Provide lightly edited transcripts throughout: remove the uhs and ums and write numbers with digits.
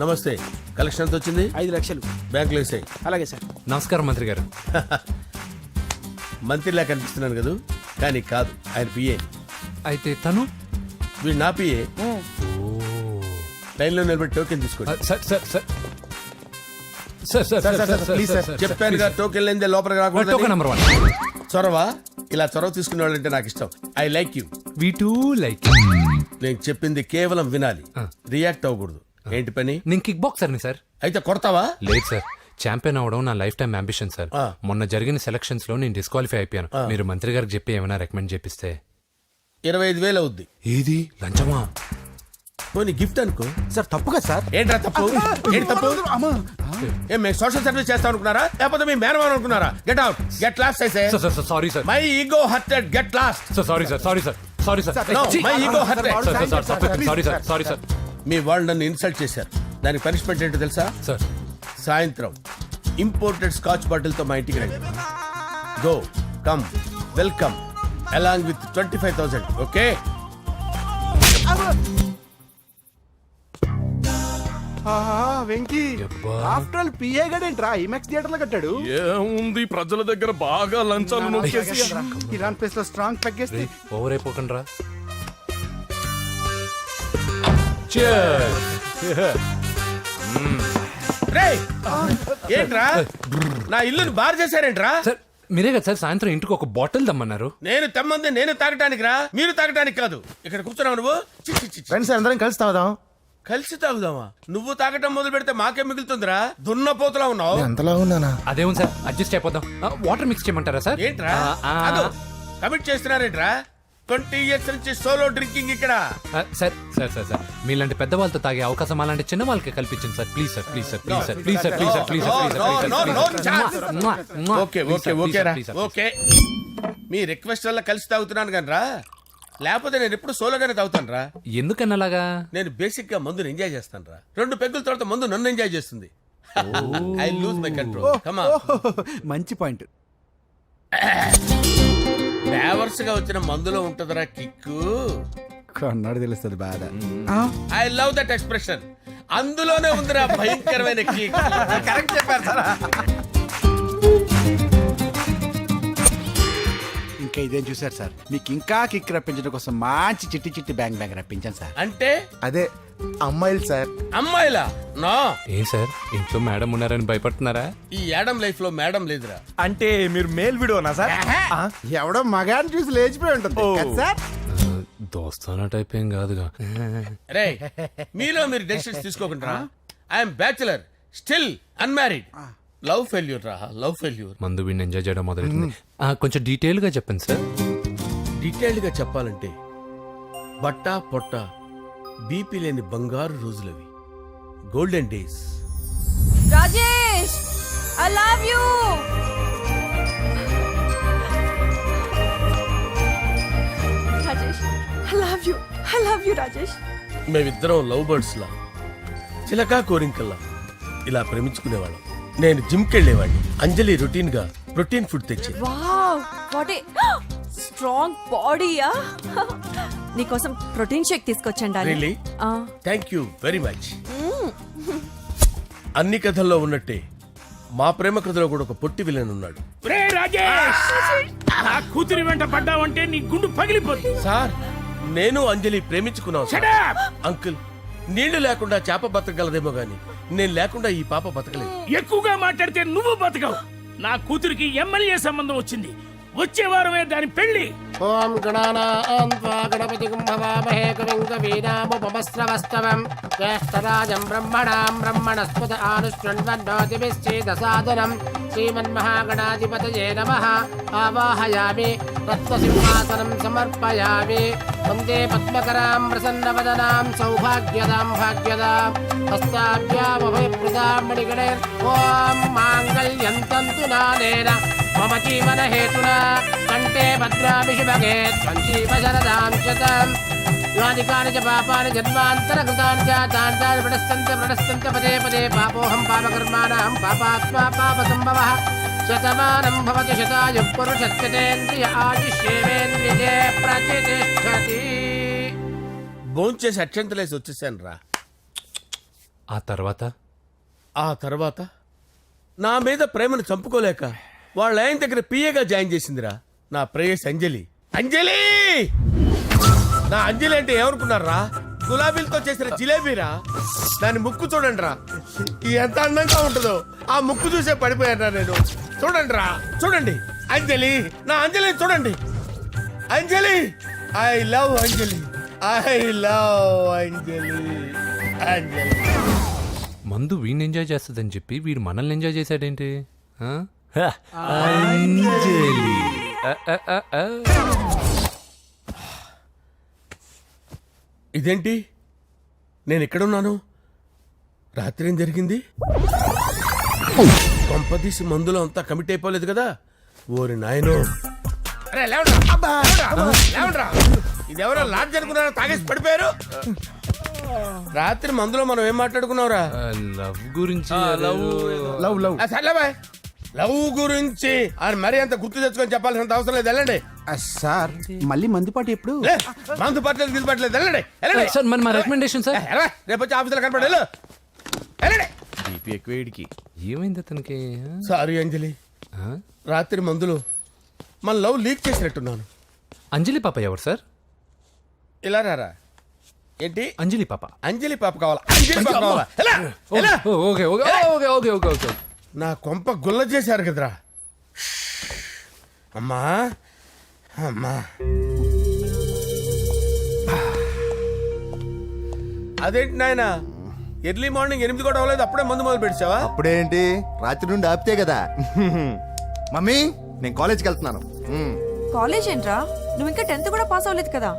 నమస్తే. కలెక్షన్ ఎంత వచ్చింది? 5 లక్షలు. బ్యాంకులో వేసాయి. అలాగే సార్. నమస్కారం మంత్రి గారు. మంత్రిలా కనిపిస్తున్నాను కదా, కానీ కాదు, ఆయన పిఏ. అయితే తను వీడు నా పిఏ. లైన్లో నిలబడి టోకెన్ తీసుకోండి. Sir sir sir sir sir sir please sir, చెప్పాను కదా టోకెన్ లేనిదే లోపలికి రాకూడదు. Token number 1. చొరవ, ఇలా చొరవ తీసుకునే వాళ్ళంటే నాకు ఇష్టం. I like you. We two like. నేను చెప్పింది కేవలం వినాలి, రియాక్ట్ అవ్వకూడదు. ఏంటి పని? నేను కిక్ బాక్సర్ని సార్. అయితే కొడతావా? లేదు సార్, ఛాంపియన్ అవడం నా లైఫ్ టైం అంబిషన్ సార్. మొన్న జరిగిన సెలక్షన్స్ లో నేను డిస్క్వాలిఫై అయిపోయాను. మీరు మంత్రి గారికి చెప్పి ఏమైనా రికమెండ్ చేపిస్తే. 25,000 అవుద్ది. ఏది లంచమా? పోనీ గిఫ్ట్ అనుకో. సార్ తప్పు కదా సార్. ఏంట్రా తప్పు? ఏంటి తప్పు? ఏం మేము సోషల్ సర్వీస్ చేస్తాం అనుకున్నారా, లేకపోతే మీ మేనమాన్ అనుకున్నారా? Get out, get lost. Sorry sir, my ego hurted, get lost. Sorry sir, sorry sir, sorry sir, my ego hurted. Sorry sir, sorry sir. మీ వాళ్ళు నన్ను ఇన్సల్ట్ చేశారు. దానికి పనిష్మెంట్ ఏంటో తెలుసా? సార్ సాయంత్రం ఇంపోర్టెడ్ స్కాచ్ బాటిల్ తో మా ఇంటికి రండి. Go come welcome along with 25,000. Okay? Venky after all PA గడేంట్రా ఇమెక్స్ థియేటర్ లో కట్టాడు. ఏముంది, ప్రజల దగ్గర బాగా లంచాలు నొక్కేసి ఇరాన్ ప్లేస్ లో స్ట్రాంగ్ తగ్గేస్తే ఓవర్ అయిపోకండి రా. రేయ్, ఏంట్రా నా ఇల్లుని బార్ చేశారేంట్రా? సార్ మీరే కదా సార్ సాయంత్రం ఇంటికి ఒక బాటిల్ దమ్మన్నారు. నేను తెమ్మంది నేను తాగటానికి రా, మీరు తాగటానికి కాదు. ఇక్కడ కూర్చున్నావు నువ్వు. చి, చి, చి, చి. ఫ్రెండ్స్ అందరం కలిసి తాగుదాం. కలిసి తాగుదామా? నువ్వు తాగటం మొదలు పెడితే మాకే మిగులుతుందిరా. దున్నపోతులా ఉన్నావు. ఎంతలా ఉన్నానా? అదేమో సార్, అడ్జస్ట్ అయిపోదాం. వాటర్ మిక్స్ చేయమంటారా సార్? ఏంట్రా కమిట్ చేస్తున్నారేంట్రా? 20 years నుంచి సోలో డ్రింకింగ్ ఇక్కడ. సార్ సార్ సార్ సార్ మీలాంటి పెద్ద వాళ్ళతో తాగే అవకాశం అలాంటి చిన్న వాళ్ళకి కల్పించండి sir. Please sir, please sir, please sir, please sir, please sir, please sir. Okay okay okay రా, ఓకే. మీ రిక్వెస్ట్ వల్ల కలిసి తాగుతున్నాను కానీ రా, లేకపోతే నేను ఎప్పుడు సోలోగానే తాగుతాను రా. ఎందుకన్నా అలాగా? నేను బేసిక్ గా మందుని ఎంజాయ్ చేస్తాను రా. 2 పెగ్గుల తర్వాత మందు నన్ను ఎంజాయ్ చేస్తుంది. I lose my control. Come on. మంచి పాయింట్. ఫ్లేవర్స్ గా వచ్చిన మందులో ఉంటదరా కిక్కు. కన్నాడు తెలుస్తుంది బాధ. I love that expression. అందులోనే ఉందిరా భయంకరమైన కిక్. కరెక్ట్ చెప్పారు సార్. ఇంకా ఇదేం చూసారు సార్, మీకు ఇంకా కిక్ రప్పించడం కోసం మంచి చిట్టి చిట్టి బ్యాంగ్ బ్యాంగ్ రప్పించాను సార్. అంటే అదే అమ్మాయిలు సార్. అమ్మాయిలా? నా ఏం సార్ ఇంట్లో మేడం ఉన్నారని భయపడుతున్నారా? ఈ యాడమ్ లైఫ్ లో మేడం లేదురా. అంటే మీరు మేల్ వీడియోనా సార్? ఎవడో మగాన్ని చూసి లేచిపోయి ఉంటుంది కదా సార్. దోస్తానా టైప్ ఏం కాదుగా. రే, మీలో మీరు డెసిషన్స్ తీసుకోకుండా. I'm bachelor, still unmarried. Love failure రా, లవ్ ఫెయిల్యూర్. మందు వీడిని ఎంజాయ్ చేయడం మొదలైంది. కొంచెం డీటెయిల్ గా చెప్పండి సార్. డీటెయిల్డ్ గా చెప్పాలంటే బట్టా పొట్ట బీపీ లేని బంగారు రోజులవి, golden days. Rajesh, I love you. Rajesh, I love you. I love you, Rajesh. మేమిద్దరం లవ్ బర్డ్స్ లా, చిలకా కోరింకల్లా ఇలా ప్రేమించుకునేవాళ్ళం. నేను జిమ్కి వెళ్ళేవాడిని. అంజలి రొటీన్ గా ప్రోటీన్ ఫుడ్ తెచ్చి. వావ్, వాట్ ఏ స్ట్రాంగ్ బాడీయా. నీకోసం ప్రోటీన్ షేక్ తీసుకొచ్చండి. Really? Thank you very much. అన్ని కథల్లో ఉన్నట్టే మా ప్రేమ కథలో కూడా ఒక పొట్టి విలన్ ఉన్నాడు. కూతురి వెంట పడ్డావంటే నీ గుండు పగిలిపోతుంది. సార్, నేను అంజలి ప్రేమించుకున్నాను సార్. అంకుల్, నీళ్లు లేకుండా చేప బతకగలదేమో గాని నేను లేకుండా ఈ పాప బతకలేదు. ఎక్కువగా మాట్లాడితే నువ్వు బతకవు. నా కూతురికి ఎమ్మెల్యే సంబంధం వచ్చింది. వచ్చే వారమే దాని పెళ్లి. ఓం గణానాం త్వా గణపతిం భవామహే కవిం కవీనాముపమస్రవస్తవం జ్యేష్ఠరాజం బ్రహ్మణాం బ్రహ్మణస్పద ఆనుష్ణ్వన్నోతిభిశ్చేదసాదనం శ్రీమన్మహాగణాధిపతయే నమః. ఆవాహయామి తత్వసింహాసనం సమర్పయామి. వందే పద్మకరాం ప్రసన్నవదనాం సౌభాగ్యదాం భాగ్యదాం హస్తాభ్యామభయప్రదాం మణిగణైర్. ఓం మాంగళ్యం తంతు నానేన మమ జీవన హేతునా కంటే భద్రామి శుభగే త్వం జీవ శరదాం శతం. యాని కాని చ పాపాని జన్మాంతరకృతాని చ తాని తాని ప్రణశ్యంత పదే పదే పాపోహం పాపకర్మాణం పాపాత్మా పాపసంభవః. శతమానం భవతి శతాయుః పురుషస్యతేంద్రియ ఆయుష్యేవేంద్రియే ప్రతిష్టతి. భోంచేసి అక్షంతలేసి వచ్చేసాను రా. ఆ తర్వాత ఆ తర్వాత నా మీద ప్రేమను చంపుకోలేక వాళ్ళ ఆయన దగ్గర పిఏగా జాయిన్ చేసిందిరా నా ప్రేయస్ అంజలి. అంజలి నా అంజలి అంటే ఏమనుకున్నారా? గులాబీలతో చేసిన జిలేబీరా. దాని ముక్కు చూడండి రా, ఎంత అందంగా ఉంటుందో. ఆ ముక్కు చూసే పడిపోయారా నేను. చూడండి రా, చూడండి అంజలి, నా అంజలి చూడండి. Anjali, I love Anjali, I love Anjali. Anjali మందు వీడిని ఎంజాయ్ చేస్తుందని చెప్పి వీడు మనల్ని ఎంజాయ్ చేశాడేంటి? ఆ? ఇదేంటి, నేను ఎక్కడున్నాను? రాత్రి ఏం జరిగింది? కొంపదీసి మందులో అంతా కమిట్ అయిపోలేదు కదా? ఓరి నాయనో. అరే లేవండ్రా. లేవండ్రా. ఇదెవరో లాడ్జ్ అనుకున్నారా? తాగేసి పడిపోయారు. రాత్రి మందులో మనం ఏం మాట్లాడుకున్నావురా? లవ్ గురించి సర్లే బాయ్, లవ్ గురించి అని మరీ అంత గుర్తు తెచ్చుకొని చెప్పాల్సినంత అవసరం లేదు. వెళ్ళండి. సార్ మళ్ళీ మందుపాటి ఎప్పుడు? లే, మందు పట్టలేదు గిల్లు పట్టలేదు. వెళ్ళండి వెళ్ళండి. సార్ మరి మా రికమెండేషన్ సార్. రేపు వచ్చి ఆఫీసులో కనపడి వెళ్ళు. వెళ్ళండి. బీపీ ఎక్కువ వీడికి. ఏమైంది అతనికి? సారీ అంజలి, ఆ? రాత్రి మందులో మన లవ్ లీక్ చేసినట్టున్నాను. అంజలి పాప ఎవరు సార్? ఇలా రారా. ఏంటి? అంజలి పాప. అంజలి పాప కావాలా? అంజలి పాప కావాలా? ఎలా? ఎలా? Okay okay okay okay okay okay. నా కొంప గుల్ల చేశారు కదరా. అమ్మా అమ్మా, అదేంటి నాయన, ఎర్లీ మార్నింగ్ 8 కూడా అవ్వలేదు, అప్పుడే మందు మొదలు పెడిచావా? అప్పుడేంటి, రాత్రి నుండి ఆపితే కదా. మమ్మీ నేను కాలేజ్కి వెళ్తున్నాను. కాలేజ్ ఏంట్రా, నువ్వు ఇంకా 10th కూడా పాస్ అవ్వలేదు కదా.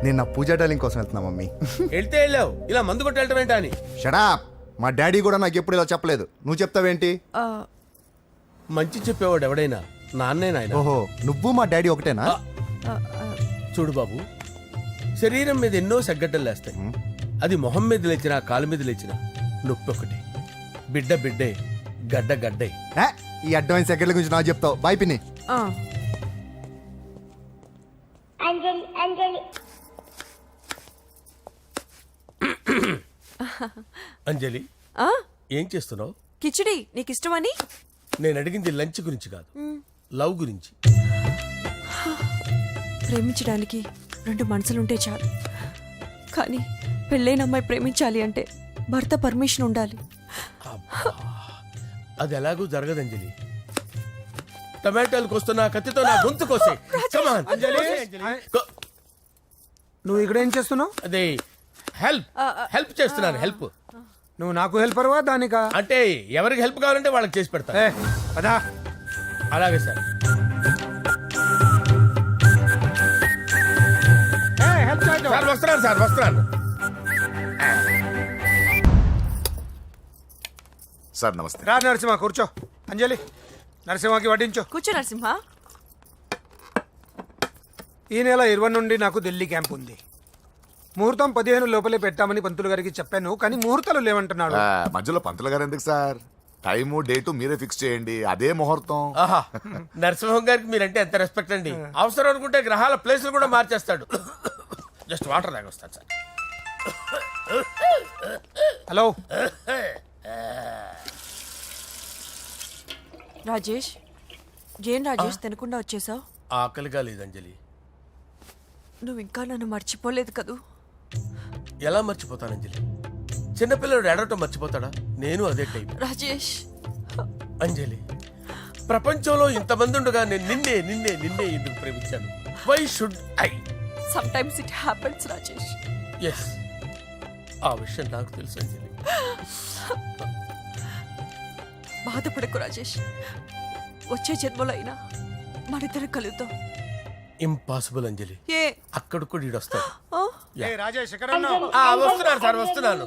నేను నా పూజా డాలింగ్ కోసం వెళ్తున్నా మమ్మీ. వెళ్తే వెళ్ళావు, ఇలా మందు కొట్టి వెళ్ళటం ఏంటా అని. షడా, మా డాడీ కూడా నాకు ఎప్పుడు ఇలా చెప్పలేదు. నువ్వు చెప్తావేంటి? ఆ, మంచి చెప్పేవాడు ఎవడైనా నాన్నే నాయన. ఓహో, నువ్వు మా డాడీ ఒకటేనా? ఆ, ఆ, చూడు బాబు, శరీరం మీద ఎన్నో సగ్గడ్డలు లేస్తాయి. అది మొహం మీద లేచినా కాలు మీద లేచినా నొప్పి ఒకటి. బిడ్డ బిడ్డే, గడ్డ గడ్డే. ఏ, ఈ అడ్వాన్స్ సెకండ్ల గురించి నాకు చెప్తావు. బాయ్ పిన్ని. ఆ. అంజలి, ఆ? ఏం చేస్తున్నావు? కిచిడి నీకు ఇష్టమని. నేను అడిగింది లంచ్ గురించి కాదు, లవ్ గురించి. ప్రేమించడానికి 2 మనసులుంటే చాలు, కానీ పెళ్ళైన అమ్మాయి ప్రేమించాలి అంటే భర్త పర్మిషన్ ఉండాలి. అది ఎలాగూ జరగదు అంజలి. టమాటాలు కోస్తున్నా కత్తితో నా గొంతు కోసే. Come on. గో- నువ్వు ఇక్కడ ఏం చేస్తున్నావు? అదే హెల్ప్ చేస్తున్నాను. హెల్ప్ నువ్వు నాకు హెల్పర్వా దానికా? అంటే ఎవరికి హెల్ప్ కావాలంటే వాళ్ళకి చేసి పెడతా. పదా. అలాగే సార్. సార్ వస్తున్నాను, సార్ వస్తున్నాను. సార్ నమస్తే. రా నరసింహ, కూర్చో. అంజలి, నరసింహకి వడ్డించు. కూర్చో నరసింహ. ఈ నెల 20 నుండి నాకు ఢిల్లీ క్యాంప్ ఉంది. ముహూర్తం 15 లోపలే పెట్టామని పంతులు గారికి చెప్పాను, కానీ ముహూర్తాలు లేవంటున్నాడు. మధ్యలో పంతులు గారు ఎందుకు సార్? టైము డేటు మీరే ఫిక్స్ చేయండి, అదే ముహూర్తం. ఆహా, నరసింహం గారికి మీరంటే ఎంత రెస్పెక్ట్ అండి. అవసరం అనుకుంటే గ్రహాల ప్లేసులు కూడా మార్చేస్తాడు. జస్ట్ వాటర్ తాగొస్తాను సార్. హలో రాజేష్, ఏం రాజేష్ తినకుండా వచ్చేసావు? ఆకలిగా లేదు అంజలి. నువ్వు ఇంకా నన్ను మర్చిపోలేదు కదూ. ఎలా మర్చిపోతాను అంజలి? చిన్నపిల్లడు ఏడవటం మర్చిపోతాడా? నేను అదే టైప్. రాజేష్, అంజలి, ప్రపంచంలో ఇంతమంది ఉండగా నేను నిన్నే నిన్నే నిన్నే ఎందుకు ప్రేమించాను? Why should I? Sometimes it happens Rajesh. Yes, ఆ విషయం నాకు తెలుసు అంజలి. బాధపడకు రాజేష్, వచ్చే జన్మలో అయినా మనిద్దరం కలుద్దాం. ఇంపాసిబుల్ అంజలి. ఏ అక్కడ కూడా ఈడు వస్తాడు. ఆ? ఏ రాజేష్, ఎక్కడ ఉన్నావు? వస్తున్నాను సార్, వస్తున్నాను.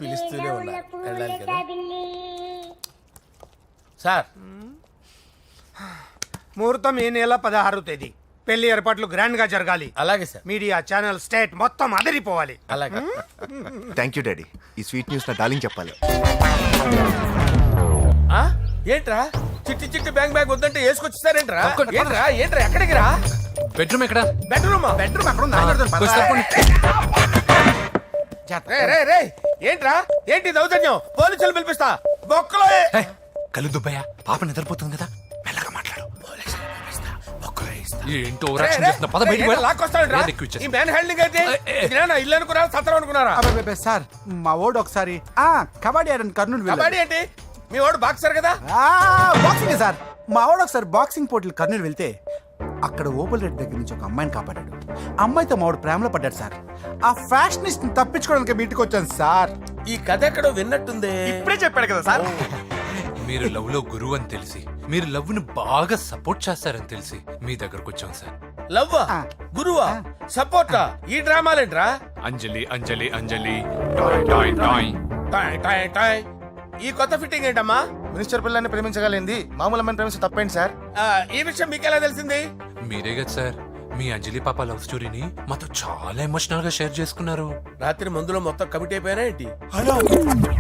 పిలుస్తూనే ఉన్నారు, వెళ్ళాలి కదా సార్. ముహూర్తం ఈ నెల 16వ తేదీ. పెళ్లి ఏర్పాట్లు గ్రాండ్ గా జరగాలి. అలాగే సార్. మీడియా ఛానల్ స్టేట్ మొత్తం అదిరిపోవాలి. అలాగే. Thank you daddy. ఈ స్వీట్ న్యూస్ నా డార్లింగ్ చెప్పాలి. ఆ? ఏంట్రా చిట్టి చిట్టి బ్యాంక్ బ్యాగ్ వద్దంటే వేసుకొచ్చేసారేంట్రా? ఏంట్రా ఏంట్రా ఎక్కడికి రా? బెడ్రూమ్ ఎక్కడ? బెడ్రూమ్. బెడ్రూమ్ అక్కడ ఉంది. ఆయన అడుగుతాను, పద. కొంచెం తప్పండి. రే రే రే ఏంట్రా ఏంటి దౌర్జన్యం పోలీసులు పిలిపిస్తా బొక్కలో కళ్ళు దుబ్బయ్య పాప నిద్రపోతుంది కదా మెల్లగా మాట్లాడు ఏంటో ఓవరాక్షన్ చేస్తున్నా. పద బయటికి వెళ్ళు. ఏది ఎక్కువ ఇచ్చేస్తా. ఈ మ్యాన్ హ్యాండింగ్ అయితే ఇదేనా ఇల్లు అనుకున్నారా సత్రం అనుకున్నారా అబ్బబ్బబ్బే, సార్ మా ఓడు ఒకసారి కబడ్డీ ఆడని కర్నూలు వెళ్ళాడు. కబడ్డీ ఏంటి మీ వాడు బాక్సర్ కదా బాక్సింగ్ సార్ మా వాడు ఒకసారి బాక్సింగ్ పోటీలు కర్నూలు వెళ్తే అక్కడ ఓపెల్ రెడ్డి దగ్గర నుంచి ఒక అమ్మాయిని కాపాడాడు. అమ్మాయితో మా వాడు ప్రేమలో పడ్డాడు సార్. ఆ ఫ్యాషనిస్ట్ తప్పించుకోవడానికి మీ ఇంటికి వచ్చాను సార్. ఈ కథ ఎక్కడో విన్నట్టుంది ఇప్పుడే చెప్పాడు కదా సార్. మీరు లవ్ లో గురువు అని తెలిసి మీరు లవ్ ను బాగా సపోర్ట్ చేస్తారని తెలిసి మీ దగ్గరకు వచ్చాం సార్. లవ్వా గురువా సపోర్టా ఈ డ్రామాలేంట్రా Anjali Anjali Anjali toy toy toy. Toy toy toy ఈ కొత్త ఫిట్టింగ్ ఏంటమ్మా మినిస్టర్ పిల్లని ప్రేమించగలిగింది మామూలు అమ్మని ప్రేమించి తప్పేంటి సార్? ఈ విషయం మీకెలా తెలిసింది మీరే కదా సార్ మీ అంజలి పాప లవ్ స్టోరీని మాతో చాలా ఎమోషనల్ గా షేర్ చేసుకున్నారు. రాత్రి మందులో మొత్తం కమిట్ అయిపోయినా ఏంటి హలో,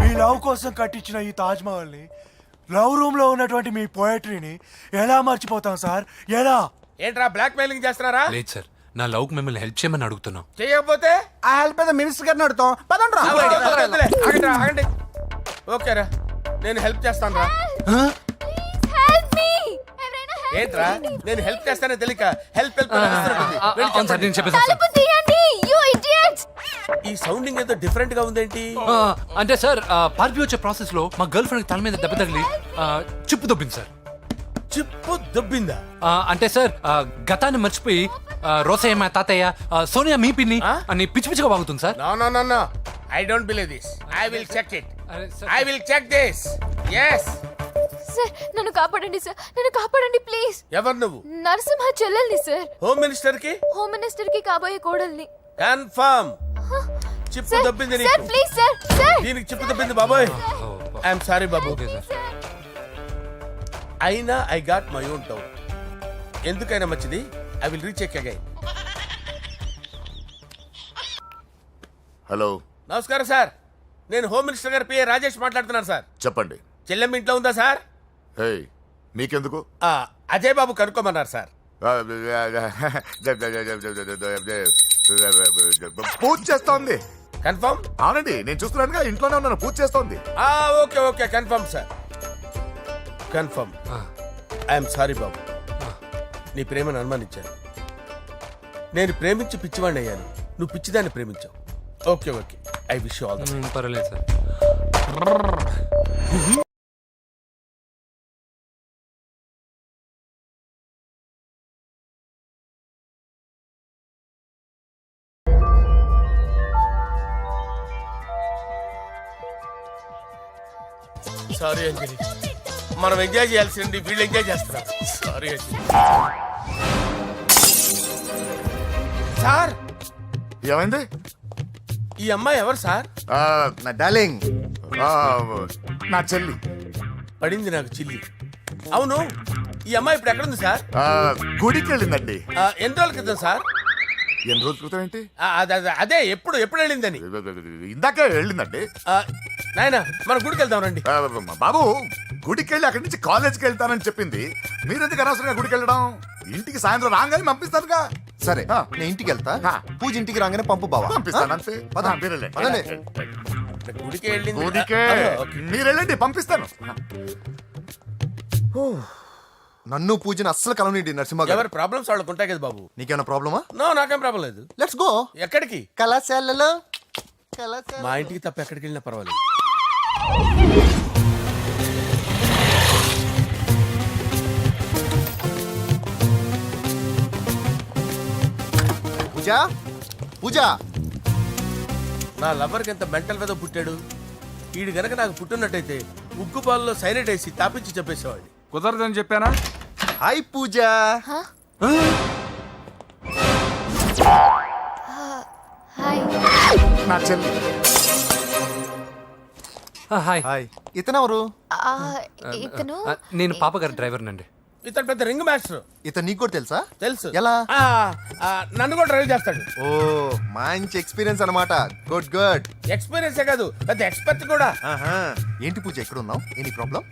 మీ లవ్ కోసం కట్టించిన ఈ తాజ్ మహల్ ని లవ్ రూమ్ లో ఉన్నటువంటి మీ పోయట్రీని ఎలా మర్చిపోతాం సార్? ఎలా? ఏంట్రా బ్లాక్ మెయిలింగ్ చేస్తున్నారా లేదు సార్ నా లవ్ కు మిమ్మల్ని హెల్ప్ చేయమని అడుగుతున్నాం. చేయకపోతే ఆ హెల్ప్ అయితే మినిస్టర్ గారిని అడుగుతాం. పదండ్రా. వద్దులే, ఆగండి, ఆగండి ఓకేరా నేను హెల్ప్ చేస్తాను రా ఏంట్రా నేను హెల్ప్ చేస్తానే తెలియక హెల్ప్ హెల్ప్ అని అరుస్తున్నట్టుంది. వెళ్ళి అవును సార్, నేను చెప్పండి. చెప్పేసాను సార్. ఈ సౌండింగ్ ఏదో డిఫరెంట్ గా ఉందేంటి అంటే సార్ పార్టీ వచ్చే ప్రాసెస్ లో మా గర్ల్ ఫ్రెండ్ తల మీద దెబ్బ తగిలి చిప్పు దొబ్బింది సార్. చిప్పు దొబ్బిందా అంటే సార్ గతాన్ని మర్చిపోయి రోసయ్య మా తాతయ్య సోనియా మీ పిన్ని అని పిచ్చి పిచ్చిగా వాగుతుంది sir. No no no no I don't believe this I will check it అరే sir. I will check this yes sir నన్ను కాపాడండి సార్, నన్ను కాపాడండి ప్లీజ్. ఎవరు నువ్వు నరసింహ చెల్లెల్ని సార్, హోమ్ మినిస్టర్ కి హోమ్ మినిస్టర్ కి కాబోయే కోడల్ని. కన్ఫర్మ్ చిప్పు సార్ దొబ్బింది సార్ నీకు ప్లీజ్ సార్, సార్ దీనికి చిప్పు దొబ్బింది బాబోయ్ ఐఎమ్ సారీ బాబు ఓకే సార్. అయినా I got my own doubt ఎందుకైనా మంచిది I will recheck again hello నమస్కారం సార్ నేను హోమ్ మినిస్టర్ గారి పిఏ రాజేష్ మాట్లాడుతున్నాను సార్ చెప్పండి. చెల్లెమ్మ ఇంట్లో ఉందా సార్ హే మీకెందుకు? అజయ్ బాబు కనుక్కోమన్నారు సార్ పూజ చేస్తోంది. కన్ఫర్మ్ అవునండి నేను చూస్తున్నానుగా ఇంట్లోనే ఉన్నాను. పూజ చేస్తోంది. Okay okay confirm sir confirm I'm sorry బాబు నీ ప్రేమను అనుమానించాను. నేను ప్రేమించి పిచ్చివాడిని అయ్యాను, నువ్వు పిచ్చిదాన్ని ప్రేమించావు. Okay okay I wish all పర్వాలేదు సార్. సారీ అంజలి మనం ఎంజాయ్ చేయాల్సింది వీళ్ళు ఎంజాయ్ చేస్తున్నారు. సారీ అంజలి సార్ ఏమైంది? ఈ అమ్మాయి ఎవరు సార్ నా డార్లింగ్ నా చెల్లి. పడింది నాకు చిల్లి. అవును ఈ అమ్మాయి ఇప్పుడు ఎక్కడుంది సార్ గుడికి వెళ్ళిందండి. ఎన్ని రోజుల క్రితం సార్ ఎన్ని రోజుల క్రితం ఏంటి? అదే ఎప్పుడు ఎప్పుడు వెళ్ళిందని ఇందాకే వెళ్ళిందండి. నాయన మన గుడికి వెళ్దాం రండి. బాబు గుడికి వెళ్ళి అక్కడి నుంచి కాలేజ్కి వెళ్తానని చెప్పింది. మీరెందుకు అనవసరంగా గుడికి వెళ్ళడం? ఇంటికి సాయంత్రం రాగానే పంపిస్తానుగా. సరే ఆ. నేను ఇంటికి వెళ్తా. ఆ. పూజ ఇంటికి రాగానే పంపు బావా. పంపిస్తాను అంతే. పద. మీరు వెళ్ళండి. పదండి. గుడికి వెళ్ళింది గుడికే ఓకే. మీరు వెళ్ళండి పంపిస్తాను. నన్ను పూజని అస్సలు కలవనీయండి నరసింహ గారు. ఎవరి ప్రాబ్లమ్స్ వాళ్ళకు ఉంటాయి కదా బాబు. నీకేమైనా ప్రాబ్లమా? నో నాకేం ప్రాబ్లం లేదు. Let's go. ఎక్కడికి? కళాశాలలో కళాశాల. మా ఇంటికి తప్ప ఎక్కడికి వెళ్ళినా పర్వాలేదు. పూజ పూజ నా లవర్కి ఎంత మెంటల్ వెద పుట్టాడు. వీడు గనక నాకు పుట్టినట్టయితే ఉగ్గు పాలలో సైనట్ వేసి తాపించి చెప్పేసేవాడిని. కుదరదని చెప్పానా? హాయ్ పూజ. హాయ్. నా చెల్లి. హాయ్. హాయ్. ఇతనెవరు? ఇతను నేను పాప గారి డ్రైవర్ నండి. ఇతను పెద్ద రింగ్ మాస్టర్. ఇతను నీకు కూడా తెలుసా? తెలుసు. ఎలా? నన్ను కూడా డ్రైవ్ చేస్తాడు. ఓ మంచి ఎక్స్పీరియన్స్ అన్నమాట. Good good. ఎక్స్పీరియన్సే కాదు పెద్ద ఎక్స్పర్ట్ కూడా. ఏంటి పూజ ఎక్కడ ఉన్నావు? Any problem?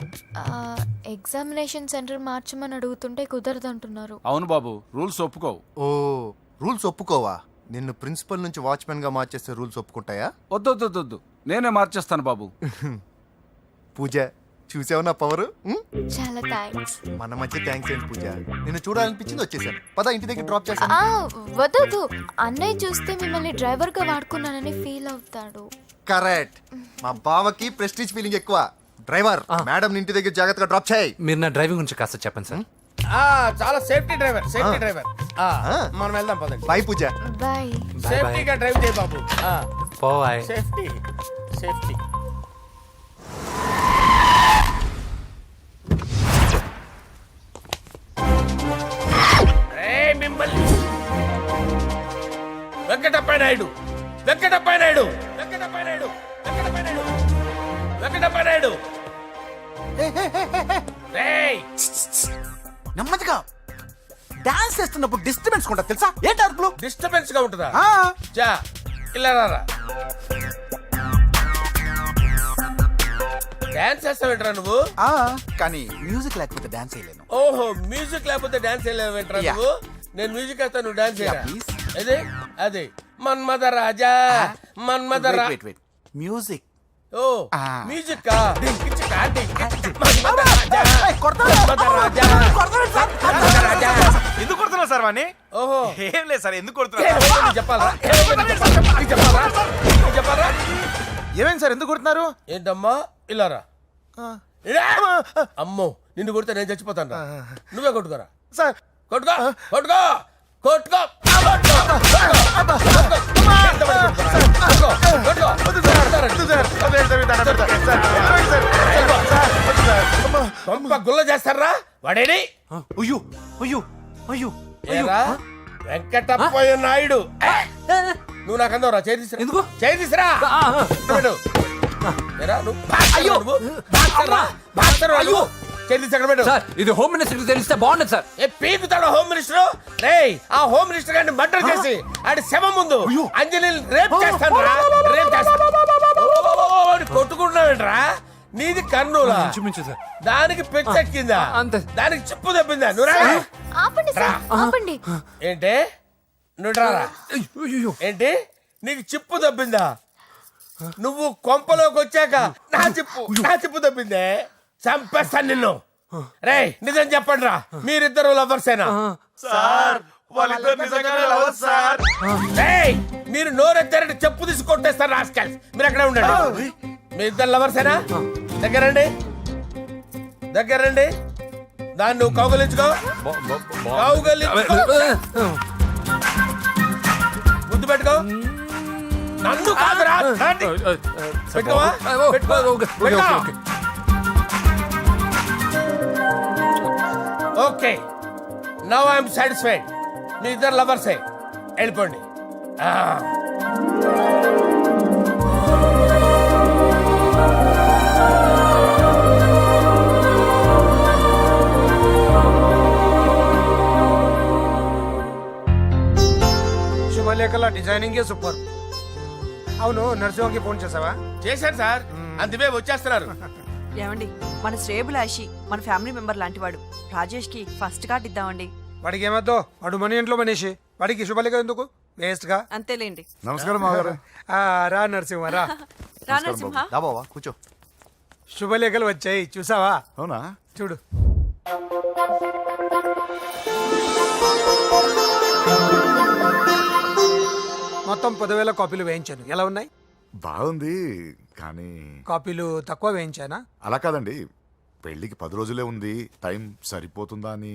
ఎగ్జామినేషన్ సెంటర్ మార్చమని అడుగుతుంటే కుదరదంటున్నారు. అవును బాబు రూల్స్ ఒప్పుకోవు. ఓ రూల్స్ ఒప్పుకోవా? నిన్ను ప్రిన్సిపల్ నుంచి వాచ్మెన్ గా మార్చేస్తే రూల్స్ ఒప్పుకుంటాయా? వద్దు నేనే మార్చేస్తాను బాబు. పూజ చూసావు నా పవర్. చాలా థ్యాంక్స్. మన మధ్య థ్యాంక్స్ ఏంటి పూజ, నిన్ను చూడాలనిపించింది వచ్చేసాను. పద ఇంటి దగ్గర డ్రాప్ చేస్తాను. వద్దు అన్నయ్య చూస్తే మిమ్మల్ని డ్రైవర్ గా వాడుకున్నానని ఫీల్ అవుతాడు. కరెక్ట్. మా బావకి ప్రెస్టీజ్ ఫీలింగ్ ఎక్కువ. డ్రైవర్ మేడం ఇంటి దగ్గర జాగ్రత్తగా డ్రాప్ చేయి. మీరు నా డ్రైవింగ్ గురించి కాస్త చెప్పండి సార్. చాలా సేఫ్టీ డ్రైవర్ మనం వెళ్దాం పదండి. బాయ్ పూజ. బాయ్. సేఫ్టీగా డ్రైవ్ చేయి బాబు. పోవాయ్. సేఫ్టీ. మిమ్మల్ని వెంకటప్ప నాయుడు. నెమ్మదిగా డాన్స్ చేస్తున్నప్పుడు డిస్టర్బెన్స్ కొంటా తెలుసా? ఏంటి అరుపులు? డిస్టర్బెన్స్ గా ఉంటుందా? ఆ, చా ఇలా రారా. డాన్స్ చేస్తావేంట్రా నువ్వు? ఆ, కానీ మ్యూజిక్ లేకపోతే డాన్స్ చేయలేను. ఓహో, మ్యూజిక్ లేకపోతే డాన్స్ చేయలేవేంట్రా Yeah. నువ్వు? నేను మ్యూజిక్ వేస్తా, నువ్వు డాన్స్ చేయరా? Yeah, please. అదే Manmadha Raja. Wait music. Oh Ah. Music కా మన్మద రాజా. మన్మద రాజా. ఎందుకు కొడుతున్నారు సార్ వాణ్ణి? ఓహో, ఏం లేదు సార్, ఎందుకు ఏ కొడుతున్నారు? ఓ, నీకు చెప్పాలా? నీకు చెప్పాలా? ఏమైంది సార్, ఎందుకు కొడుతున్నారు? ఏంటమ్మా ఇలారా. అమ్మో, నిన్ను కొడితే నేను చచ్చిపోతాను రా. నువ్వే కొట్టుకోరా. సార్ కొట్టుకో కొట్టుకో కొట్టుకో. గుల్ల చేస్తారా వాడేడి? అయ్యో అయ్యో అయ్యో ఏరా వెంకటప్పయ్య నాయుడు. నువ్వు నాకు అందవరా? చేతిసిరా. ఎందుకు? చేతిసిరా. సార్ ఇది హోమ్ మినిస్టర్ తెలిస్తే బాగుండదు సార్. పీకుతాడు home minister. రేయ్, ఆ హోమ్ మినిస్టర్ గారిని మర్డర్ చేసి ఆడి శవం ముందు అంజలి రేప్ చేస్తాను. రేప్ చేస్తాను. కొట్టుకుంటున్నావేంట్రా? నీది కర్నూలా? సార్ దానికి పెచ్చెక్కిందా? అంతే. దానికి చిప్పు తప్పిందా? నువ్వు రా. ఆపండి సార్, ఆపండి. ఏంటి? నువ్వు రారా. ఏంటి? నీకు చిప్పు తప్పిందా? నువ్వు కొంపలోకి వచ్చాక నా చిప్పు తప్పిందే. చంపేస్తాను నిన్ను. రేయ్, నిజం చెప్పండి రా, మీరిద్దరు లవర్సేనా? సార్ వాళ్ళిద్దరు నిజంగానే లవర్స్ సార్. రేయ్, మీరు నోరెత్తారంటే చెప్పు తీసి కొట్టేస్తారు రాస్కల్స్. మీరు అక్కడే ఉండండి. మీ ఇద్దరు లవర్సేనా? దగ్గరండి. దాన్ని నువ్వు కౌగలించుకో. ముద్దు పెట్టుకో. నన్ను కాదురా. పెట్టుకోవా? Okay, now I'm satisfied. మీ ఇద్దరు లవర్సే, వెళ్ళిపోండి. శుభలేఖల డిజైనింగ్ సూపర్. అవును, నరసింహకి ఫోన్ చేసావా? చేశాను సార్, అందుకే వచ్చేస్తున్నారు. ఏమండి, మన శ్రేయబులాషి మన ఫ్యామిలీ మెంబర్ లాంటి వాడు. రాజేష్ కి ఫస్ట్ కార్డ్ ఇద్దామండి. వాడికి ఏమద్దో, వాడు మన ఇంట్లో మనిషి, వాడికి శుభలేఖ ఎందుకు? వేస్ట్ గా. అంతేలేండి. నమస్కారం మామగారు. రా నరసింహ రా. రా నరసింహ. దా బావా కూర్చో. శుభలేఖలు వచ్చాయి, చూసావా? అవునా? చూడు. మొత్తం 10,000 కాపీలు వేయించాను. ఎలా ఉన్నాయి? బాగుంది, కానీ కాపీలు తక్కువ వేయించానా? అలా కాదండి, పెళ్లికి 10 రోజులే ఉంది, టైం సరిపోతుందా అని.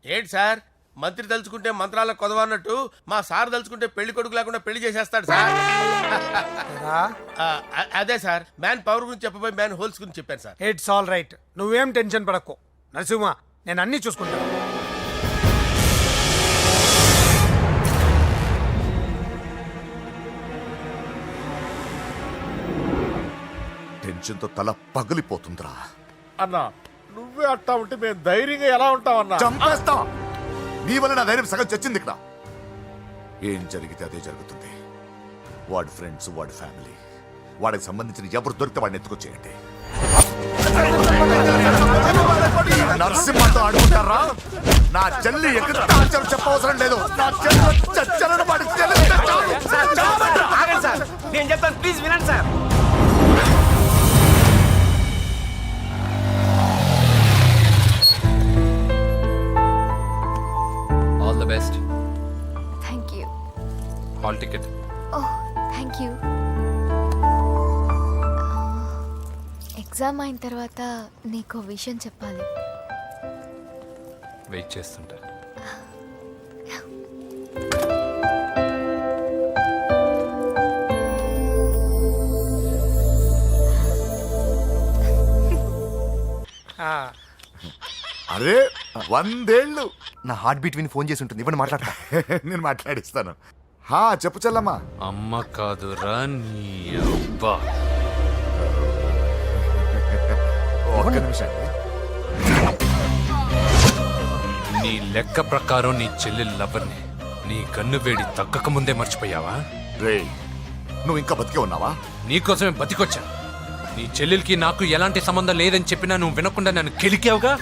ఏంటి సార్, మంత్రి తలుచుకుంటే మంత్రాలకు కొదవన్నట్టు మా సార్ తలుచుకుంటే పెళ్లి కొడుకు లేకుండా పెళ్లి చేసేస్తాడు సార్. అదే సార్, మ్యాన్ పవర్ గురించి చెప్పబోయి మ్యాన్ హోల్స్ గురించి చెప్పాను సార్. ఇట్స్ ఆల్ రైట్, నువ్వేం టెన్షన్ పడకు నరసింహ, నేను అన్ని చూసుకుంటాను. టెన్షన్తో తల పగిలిపోతుందిరా. అన్నా, నువ్వే అట్టా ఉంటే మేము ధైర్యంగా ఎలా ఉంటామన్నా? చంపేస్తా. నీ వల్ల నా ధైర్యం సగం చచ్చింది ఇక్కడ. ఏం జరిగితే అదే జరుగుతుంది. వాడి ఫ్రెండ్స్, వాడి ఫ్యామిలీ, వాడికి సంబంధించిన ఎవరు దొరికితే వాడిని ఎత్తుకొచ్చేయండి. నరసింహతో ఆడుకుంటారా? నా చెల్లి ఎక్కడ టార్చర్ చెప్పవసరం లేదు. నా చెల్లి చచ్చలను వాడికి తెలిస్తే చాలు. ఆగండి సార్, నేను చెప్తాను, ప్లీజ్ వినండి sir. All the best. Thank you. Hall ticket. Oh thank you. Exam అయిన తర్వాత నీకు విషయం చెప్పాలి. వెయిట్ చేస్తుంటా. అరే 100 ఏళ్ళు. నా హార్ట్ బీట్ విని ఫోన్ చేసి ఉంటుంది, ఇవ్వండి మాట్లాడతా. నేను మాట్లాడిస్తాను. చెప్పు చెల్లమ్మా. అమ్మ కాదురా నీ అబ్బా. ఒక్క నిమిషం. నీ లెక్క ప్రకారం నీ చెల్లి లవర్ని నీ కన్ను వేడి తగ్గక ముందే మర్చిపోయావా? రే నువ్వు ఇంకా బతికే ఉన్నావా? నీకోసమే బతికొచ్చా. నీ చెల్లెలకి నాకు ఎలాంటి సంబంధం లేదని చెప్పినా నువ్వు వినకుండా నన్ను కెలికావుగా.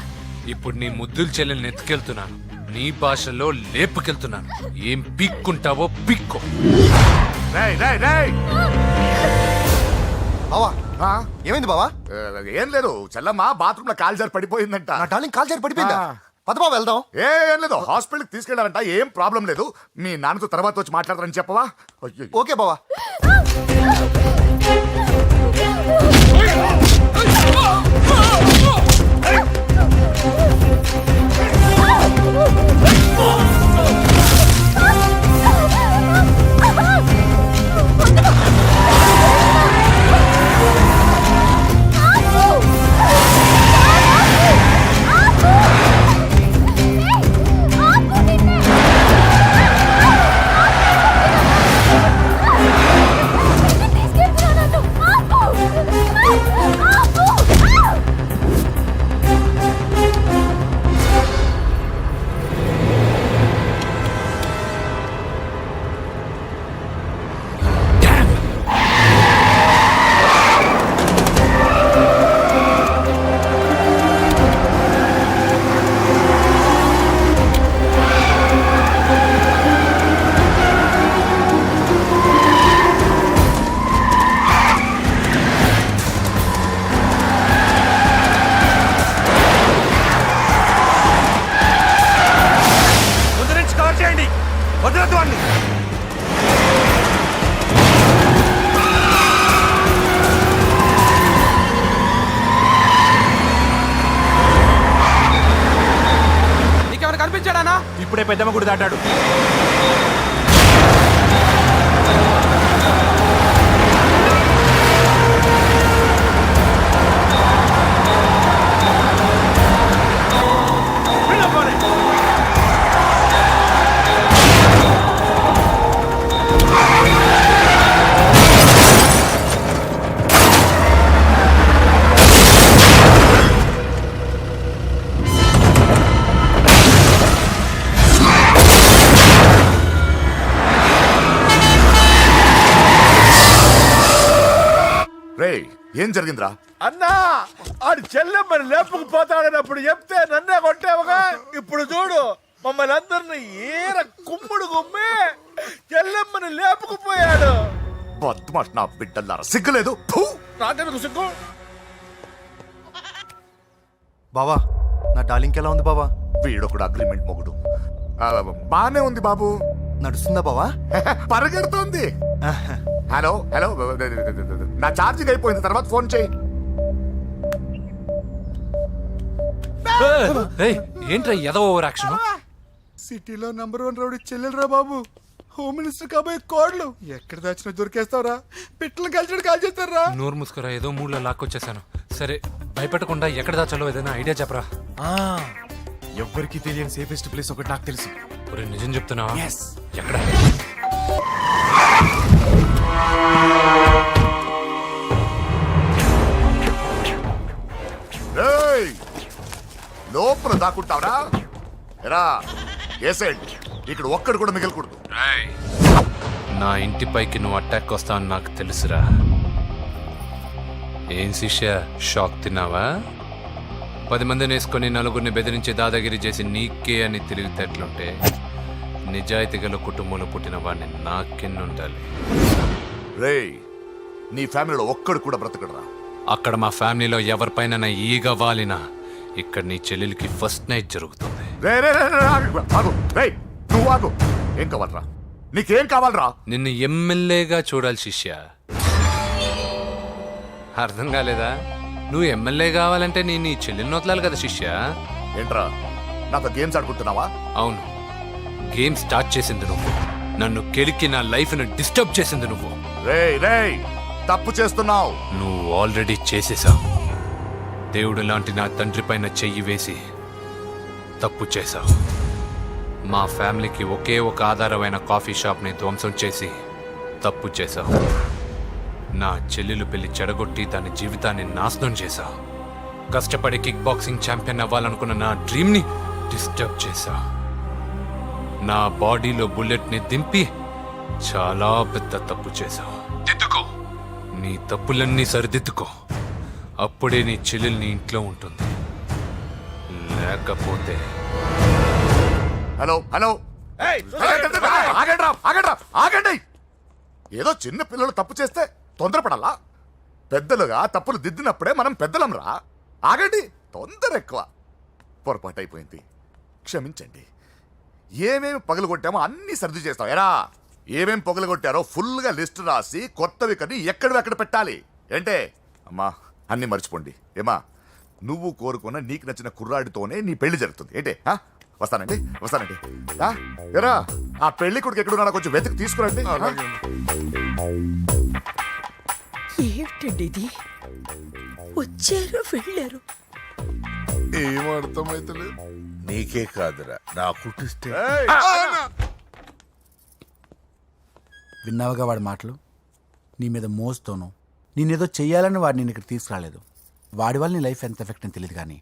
ఇప్పుడు నీ ముద్దుల చెల్లెల్ని ఎత్తుకెళ్తున్నాను, నీ భాషలో లేపుకెళ్తున్నాను. ఏం పీక్కుంటావో పీక్కో. రేయ్ రేయ్ రేయ్. బావా ఏమైంది బావా? ఏం లేదు, చెల్లమ్మ బాత్రూమ్ లో కాలు జారి పడిపోయిందంట. నా డార్లింగ్ కాల్ చేరి పడిపోయిందా? పద బావ వెళ్దాం. ఏం లేదు, హాస్పిటల్కి తీసుకెళ్లారంట. ఏం ప్రాబ్లం లేదు. మీ నాన్నతో తర్వాత వచ్చి మాట్లాడతారని చెప్పవా? అయ్యో. ఓకే బావా. నీకెవరు కనిపించాడానా? ఇప్పుడే పెద్దమ్మ గుడి దాటాడు. రేయ్ ఏం జరిగిందిరా? అన్నా ఆడు చెల్లెమ్మని లేపుకుపోతాడన్నప్పుడు చెప్తే నన్నే కొట్టావుగా. ఇప్పుడు చూడు మమ్మల్ని అందరిని ఏర కుమ్ముడు కుమ్మి చెల్లెమ్మని లేపుకుపోయాడు. బద్మాష్ నా బిడ్డల్లారా, సిగ్గులేదు. ఫు! నాకెందుకు సిగ్గు? బావా నా డార్లింగ్ ఎలా ఉంది బావా? వీడొకడు అగ్రిమెంట్ మొగుడు. బానే ఉంది బాబు. నడుస్తుందా బావా? పరిగెడుతోంది. హలో హలో, నా ఛార్జింగ్ అయిపోయింది, తర్వాత ఫోన్ చేయి. ఏంట్రా ఎదో ఓవర్ యాక్షన్? సిటీలో #1 రౌడీ చెల్లెలరా బాబు. హోమ్ మినిస్టర్ కాబోయే కోడ్లు ఎక్కడ దాచినా దొరికేస్తావరా? పిట్టలు కలిసి కాల్ చేస్తారా? నోరు మూసుకురా, ఏదో మూడ్లో లాక్కొచ్చేసాను. సరే భయపెట్టకుండా ఎక్కడ దాచాలో ఏదైనా ఐడియా చెప్పరా. ఎవ్వరికి తెలియని సేఫెస్ట్ ప్లేస్ ఒకటి నాకు తెలుసు. ఒరే నిజం చెప్తున్నావా? ఎక్కడ? రేయ్, లోపల దాక్కుంటావరా? ఎరా ఏసేండి, ఇక్కడ ఒక్కడు కూడా మిగలకూడదు. నా ఇంటిపైకి నువ్వు అటాక్ వస్తావని నాకు తెలుసురా. ఏం శిష్య, షాక్ తిన్నావా? 10 మందిని వేసుకొని నలుగురిని బెదిరించి దాదాగిరి చేసి నీకే అని తెలివితేటలుంటే నిజాయితీ గల కుటుంబంలో పుట్టిన వాడిని నాకెన్నుండాలి. రేయ్, నీ ఫ్యామిలీలో ఒక్కడు కూడా బ్రతకడరా. అక్కడ మా ఫ్యామిలీలో ఎవరిపైన ఈగ వాలినా ఇక్కడ నీ చెల్లెలికి ఫస్ట్ నైట్ జరుగుతుంది. రే రే రే రే, ఆగు. రేయ్, నువ్వు ఆగు. ఏం కావాలరా? నీకేం కావాలరా? నిన్ను ఎమ్మెల్యేగా చూడాలి శిష్య. అర్థం కాలేదా? నువ్వు ఎమ్మెల్యే కావాలంటే నేను నీ చెల్లెల్ని వదలాలి కదా శిష్య. ఏంట్రా, నాతో గేమ్స్ ఆడుకుంటున్నావా? అవును, గేమ్ స్టార్ట్ చేసింది నువ్వు. నన్ను కెలికి నా లైఫ్ను డిస్టర్బ్ చేసింది నువ్వు. రేయ్ రేయ్, తప్పు చేస్తున్నావు. నువ్వు ఆల్రెడీ చేసేసావు. దేవుడు లాంటి నా తండ్రి పైన చెయ్యి వేసి తప్పు చేశావు. మా ఫ్యామిలీకి ఒకే ఒక ఆధారమైన కాఫీ షాప్ని ధ్వంసం చేసి తప్పు చేశావు. నా చెల్లెలు పెళ్లి చెడగొట్టి దాని జీవితాన్ని నాశనం చేశావు. కష్టపడి కిక్ బాక్సింగ్ ఛాంపియన్ అవ్వాలనుకున్న నా డ్రీమ్ని డిస్టర్బ్ చేశావు. నా బాడీలో బుల్లెట్ని దింపి చాలా పెద్ద తప్పు చేశావు. దిద్దుకో, నీ తప్పులన్నీ సరిదిద్దుకో. అప్పుడే నీ చెల్లెలు నీ ఇంట్లో ఉంటుంది. లేకపోతే హలో హలో, ఆగండి. ఏదో చిన్న పిల్లలు తప్పు చేస్తే తొందరపడాలా? పెద్దలుగా తప్పులు దిద్దినప్పుడే మనం పెద్దలంరా. ఆగండి, తొందర ఎక్కువ. పొరపాటు అయిపోయింది, క్షమించండి. ఏమేమి పగలగొట్టామో అన్నీ సర్ది చేస్తాం. ఎరా, ఏమేమి పగలగొట్టారో ఫుల్గా లిస్ట్ రాసి కొత్తవి కని ఎక్కడ పెట్టాలి. ఏంటే అమ్మా, అన్నీ మర్చిపోండి. ఏమా, నువ్వు కోరుకున్న నీకు నచ్చిన కుర్రాడితోనే నీ పెళ్లి జరుగుతుంది. ఏంటే వస్తానండి. ఎరా, ఆ పెళ్లి కొడుకు ఎక్కడున్నా కొంచెం వెతికి తీసుకురండి. ఏమిటండి ఇది? వచ్చారు వెళ్ళారు. ఏం అర్థమైతలేదు. నీకే కాదురా, నా కుట్టిస్తే. విన్నావుగా వాడి మాటలు? నీ మీద మోస్తోను నేనేదో చెయ్యాలని వాడు నేను ఇక్కడ తీసుకురాలేదు. వాడి వల్ల నీ లైఫ్ ఎంత ఎఫెక్ట్ అని తెలియదు, కానీ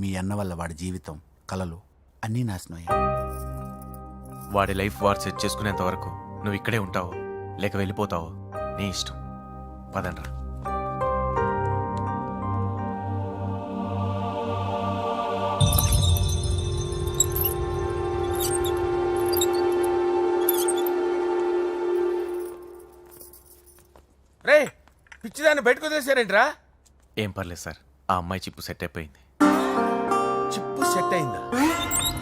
మీ అన్న వల్ల వాడి జీవితం, కలలు అన్నీ నాశనం అయ్యాయి. వాడి లైఫ్ వాడు సెట్ చేసుకునేంత వరకు నువ్వు ఇక్కడే ఉంటావు, లేక వెళ్ళిపోతావు, నీ ఇష్టం. పదండ్రా. రే, పిచ్చిదాన్ని బయటకు వదిలేశారేంట్రా? ఏం పర్లేదు సార్, ఆ అమ్మాయి చిప్పు సెట్ అయిపోయింది. చిప్పు సెట్ అయిందా?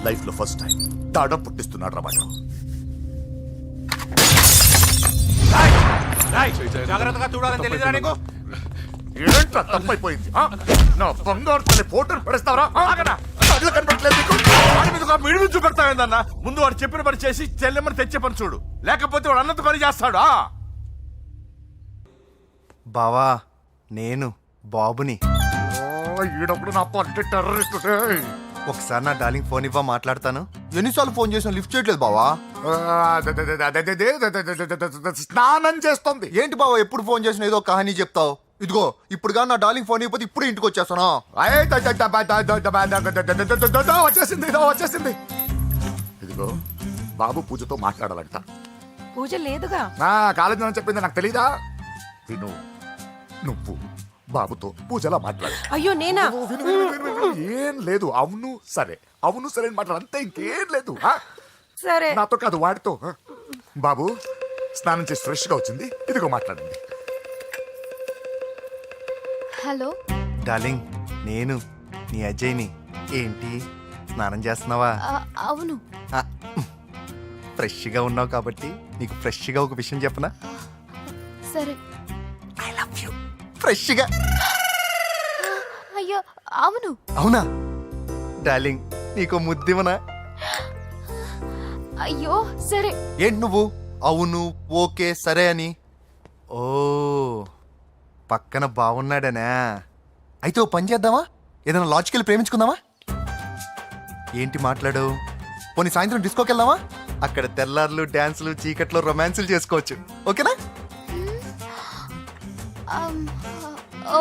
లైఫ్ లో ఫస్ట్ టైం తాడ పుట్టిస్తున్నాడు రా వాడు. జాగ్రత్తగా చూడాలని తెలియదురా నీకు? ఏంట్రా తప్పైపోయింది? నా బంగారు తల్లి ఫోటోలు పడేస్తావరా? కళ్ళు కనపడట్లేదు నీకు? వాడి మీద ఒక మిడిమి చూపెడతావేందన్నా? ముందు వాడు చెప్పిన పని చేసి చెల్లెమ్మని తెచ్చే పని చూడు, లేకపోతే వాడు అన్నది పని చేస్తాడు. బావా, నేను బాబుని. ఈడప్పుడు నా పట్టే టెర్రరిస్ట్. ఒకసారి నా డార్లింగ్ ఫోన్ ఇవ్వ, మాట్లాడతాను. ఎన్నిసార్లు ఫోన్ చేసినా లిఫ్ట్ చేయట్లేదు బావా. స్నానం చేస్తుంది. ఏంటి బావా, ఎప్పుడు ఫోన్ చేసినా ఏదో కహానీ చెప్తావు. ఇదిగో ఇప్పుడు కానీ నా డార్లింగ్ ఫోన్ ఇవ్వకపోతే ఇప్పుడు ఇంటికి వచ్చేస్తాను. వచ్చేసింది. ఇదిగో, బాబు పూజతో మాట్లాడాలంట. పూజ లేదుగా. కాలేజీ అని చెప్పింది నాకు తెలీదా? విను, నువ్వు బాబుతో పూజలా మాట్లాడు. అయ్యో నేనా? ఏం లేదు. అవును సరే అని మాట్లాడు, అంతే, ఇంకేం లేదు. సరే. నాతో కాదు, వాడితో. బాబు స్నానం చేసి ఫ్రెష్ గా వచ్చింది, ఇదిగో మాట్లాడండి. హలో డార్లింగ్, నేను నీ అజయ్ని. ఏంటి, స్నానం చేస్తున్నావా? అవును. ఫ్రెష్గా ఉన్నావు కాబట్టి నీకు ఫ్రెష్గా ఒక విషయం చెప్పనా? సరే. I love you. ఫ్రెష్గా. అయ్యో అవును. అవునా డార్లింగ్, నీకు ముద్దివనా? అయ్యో సరే. ఏంటి నువ్వు అవును ఓకే సరే అని? ఓ, పక్కన బాగున్నాడనా? అయితే ఓ పని చేద్దామా, ఏదైనా లాజికల్ ప్రేమించుకుందామా? ఏంటి మాట్లాడు? పోనీ సాయంత్రం డిస్కోకి వెళ్దామా? అక్కడ తెల్లార్లు డాన్సులు, చీకట్లో రొమాన్సులు చేసుకోవచ్చు. ఓకేనా?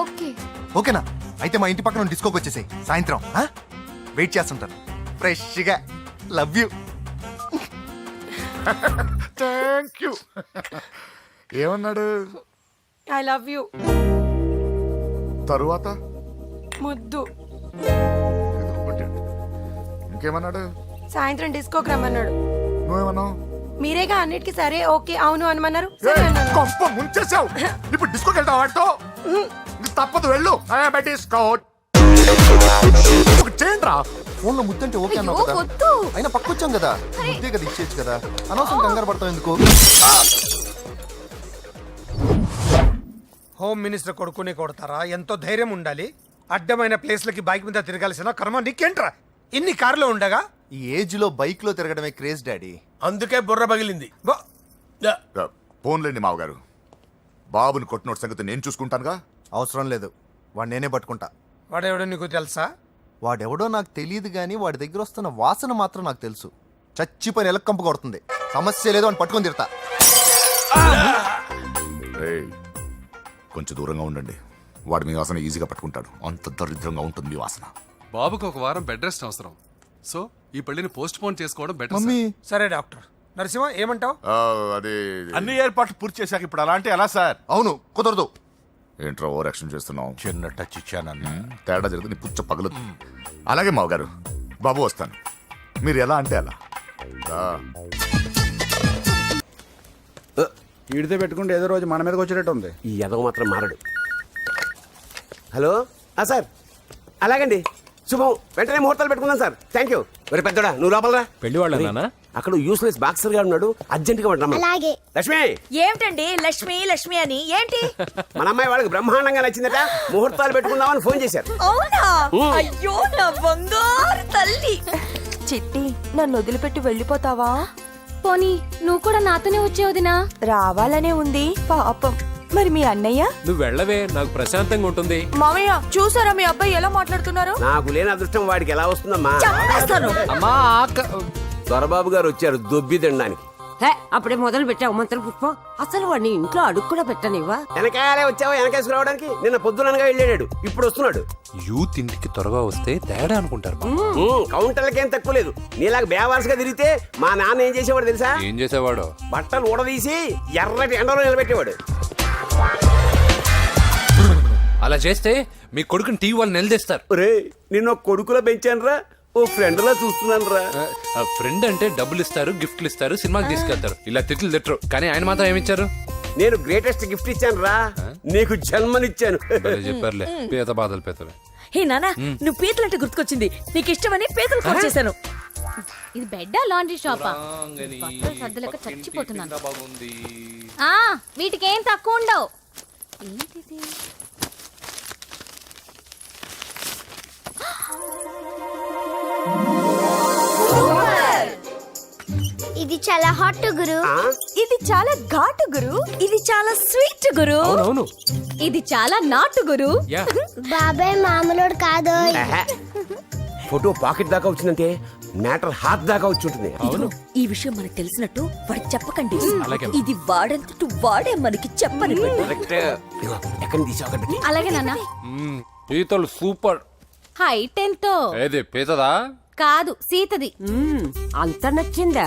ఓకే. ఓకేనా? అయితే మా ఇంటి పక్కన డిస్కోకి వచ్చేసాయి సాయంత్రం. వెయిట్ చేస్తుంటాను ఫ్రెష్గా. Love you. Thank you. ఏమన్నాడు? I love you. తరువాత ముద్దు. ఏదో ఒకటి. ఇంకేమన్నాడు? సాయంత్రం డిస్కోకి రమ్మన్నాడు. నువ్వేమన్నావు? మీరేగా అన్నిటికీ సరే ఓకే అవును అనమన్నారు. సరే అన్నాను. కొంప ముంచేసావు. ఇప్పుడు డిస్కోకి వెళ్తావు వాటితో? ఇది తప్పదు, వెళ్ళు. డిస్కో చేయండి రా. ఫోన్ లో ముద్దంటే ఓకే అన్నావు కదా, వద్దు. అయినా పక్కొచ్చాం కదా, ముద్దే కదా ఇచ్చేయచ్చు కదా, అనవసరం కంగారు పడతావు ఎందుకు? హోమ్ మినిస్టర్ కొడుకునే కొడతారా? ఎంతో ధైర్యం ఉండాలి. అడ్డమైన ప్లేస్లకి బైక్ మీద తిరగాల్సిన కర్మ నీకేంట్రా? ఇన్ని కార్లో ఉండగా ఈ ఏజ్ లో బైక్ లో తిరగడమే క్రేజ్ డాడీ. అందుకే బుర్ర పగిలింది. యా. ఫోన్లేండి మావగారు, బాబుని కొట్టినోటి సంగతి నేను చూసుకుంటానుగా. అవసరం లేదు, వాడు నేనే పట్టుకుంటా. వాడెవడో నీకు తెలుసా? వాడెవడో నాకు తెలియదు కానీ వాడి దగ్గర వస్తున్న వాసన మాత్రం నాకు తెలుసు. చచ్చిపోయిన ఎలక్కంపు కొడుతుంది. సమస్య లేదు అని పట్టుకొని తిడతా. ఏయ్, కొంచెం దూరంగా ఉండండి. వాడు మీ వాసన ఈజీగా పట్టుకుంటాడు. అంత దరిద్రంగా ఉంటుంది మీ వాసన. బాబుకు ఒక వారం బెడ్ రెస్ట్ అవసరం. సో ఈ పెళ్లిని పోస్ట్ పోన్ చేసుకోవడం బెటర్. మమ్మీ సరే డాక్టర్. నరసింహ ఏమంటావు? అదే అన్ని ఏర్పాట్లు పూర్తి చేశాక ఇప్పుడు అలాంటి ఎలా సార్? అవును, కుదరదు. ఏంట్రా ఓవర్ యాక్షన్ చేస్తున్నావు? చిన్న టచ్ ఇచ్చానన్న. తేడా జరిగితే నీ పుచ్చ పగలు. అలాగే మావగారు, బాబు వస్తాను. మీరు ఎలా అంటే అలా. ఈడితే పెట్టుకుంటే ఏదో రోజు మన మీదకి వచ్చేటట్టు ఉంది. ఈ ఎదవ మాత్రం మారడు. హలో సార్, అలాగండి, శుభం. వెంటనే ముహూర్తాలు పెట్టుకుందాం సార్. Thank you. మరి పెద్దోడా నువ్వు లోపలరా. పెళ్లి వాళ్ళ అక్కడ యూస్లెస్ బాక్సర్ గా ఉన్నాడు, అర్జెంట్ గా రమ్మని. అలాగే. లక్ష్మి, ఏమిటండి లక్ష్మి లక్ష్మి అని ఏంటి? మన అమ్మాయి వాళ్ళకి బ్రహ్మాండంగా నచ్చిందట, ముహూర్తాలు పెట్టుకుందామని ఫోన్ చేశారు. అవునా? అయ్యో నా బంగారు తల్లి. చిట్టి, నన్ను వదిలిపెట్టి వెళ్ళిపోతావా? పోనీ నువ్వు కూడా నాతోనే వచ్చే వదినా. రావాలనే ఉంది పాపం. మరి మీ అన్నయ్య? నువ్వు వెళ్ళవే, నాకు ప్రశాంతంగా ఉంటుంది. మామయ్య చూసారా మీ అబ్బాయి ఎలా మాట్లాడుతున్నారు? నాకు లేని అదృష్టం వాడికి ఎలా వస్తుందమ్మా? చంపేస్తాను. అమ్మా దొరబాబు గారు వచ్చారు దొబ్బి తినడానికి. అప్పుడే మొదలు పెట్టావు మంత్ర పుష్పం. అసలు వాడిని ఇంట్లో అడుగు కూడా పెట్టనివ్వా. వెనకాలే వచ్చావా? వెనకేసుకు రావడానికి నిన్న పొద్దుననగా వెళ్ళాడు, ఇప్పుడు వస్తున్నాడు. యూత్ ఇంటికి త్వరగా వస్తే తేడా అనుకుంటారు. కౌంటర్లకేం తక్కువ లేదు. నీలాగా బేవారసుగా తిరిగితే మా నాన్న ఏం చేసేవాడు తెలుసా? ఏం చేసేవాడు? బట్టలు ఊడదీసి ఎర్రటి ఎండలో నిలబెట్టేవాడు. అలా చేస్తే మీ కొడుకుని టీవీ వాళ్ళు నిలదీస్తారు. రే, నిన్న కొడుకులో పెంచానురా, ఓ ఫ్రెండ్ లా చూస్తున్నాను రా. ఫ్రెండ్ అంటే డబ్బులు ఇస్తారు, గిఫ్ట్లు ఇస్తారు, సినిమాకి తీసుకెళ్తారు. ఇలా తిట్లు తిట్టరు, కానీ ఆయన మాత్రం ఏమిచ్చారు? నేను గ్రేటెస్ట్ గిఫ్ట్ ఇచ్చాను రా, నీకు జన్మనిచ్చాను. చెప్పారులే, పీత బాధలు పీతలే. హే నానా, నువ్వు పీతలు అంటే గుర్తుకొచ్చింది. నీకు ఇష్టమని పీతలు కాల్ చేశాను. ఇది బెడ్డా లాండ్రీ షాపా? బట్టలు సర్దలేక చచ్చిపోతున్నాను. వీటికి ఏం తక్కువ ఉండవు. ఏంటిది? ఇది చాలా హాట్ గురు. ఇది చాలా ఘాటు గురు. ఇది చాలా స్వీట్ గురు. అవును, ఇది చాలా నాటు గురు. బాబాయ్ మామూలుడు కాదు. ఫోటో పాకెట్ దాకా వచ్చిందంటే మ్యాటర్ హాత్ దాకా వచ్చి ఉంటుంది. ఈ విషయం మనకు తెలిసినట్టు వాడికి చెప్పకండి. ఇది వాడంతట వాడే మనకి చెప్పని. కరెక్ట్. ఎక్కడ తీసావు? అలాగే నాన్న. పీతలు సూపర్. హైట్ ఎంతో? ఏది పీతదా? కాదు, సీతది. అంత నచ్చిందా?